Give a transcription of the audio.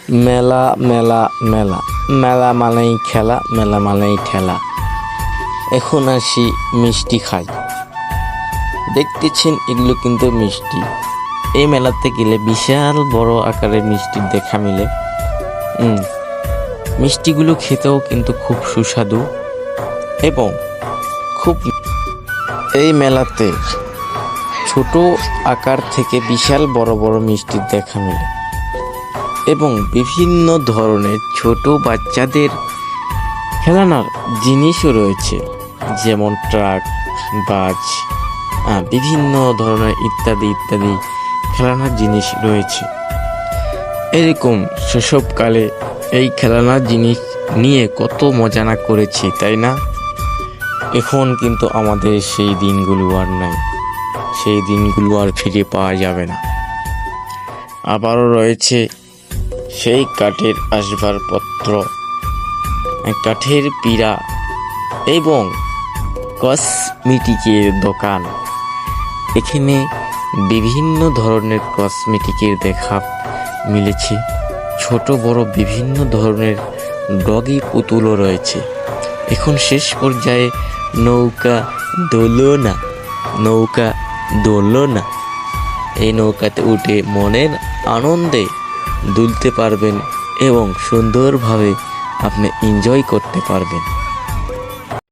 মেলা মেলা মেলা, মেলা মানেই খেলা, মেলা মানেই ঠেলা। এখন আসি মিষ্টি খাই। দেখতেছেন এগুলো কিন্তু মিষ্টি। এই মেলাতে গেলে বিশাল বড় আকারের মিষ্টির দেখা মিলে। মিষ্টিগুলো খেতেও কিন্তু খুব সুস্বাদু এবং খুব। এই মেলাতে ছোট আকার থেকে বিশাল বড় বড় মিষ্টির দেখা মেলে এবং বিভিন্ন ধরনের ছোট বাচ্চাদের খেলনার জিনিসও রয়েছে, যেমন ট্রাক, বাজ, বিভিন্ন ধরনের ইত্যাদি ইত্যাদি খেলনার জিনিস রয়েছে। এরকম শৈশবকালে এই খেলনার জিনিস নিয়ে কত মজা না করেছি, তাই না? এখন কিন্তু আমাদের সেই দিনগুলো আর নাই, সেই দিনগুলো আর ফিরে পাওয়া যাবে না। আবারও রয়েছে সেই কাঠের আসবাবপত্র, কাঠের পিঁড়া এবং কসমেটিকের দোকান। এখানে বিভিন্ন ধরনের কসমেটিকের দেখা মিলেছে। ছোট বড় বিভিন্ন ধরনের ডগি পুতুলও রয়েছে। এখন শেষ পর্যায়ে নৌকা দোলনা, এই নৌকাতে উঠে মনের আনন্দে দুলতে পারবেন এবং সুন্দরভাবে আপনি এনজয় করতে পারবেন।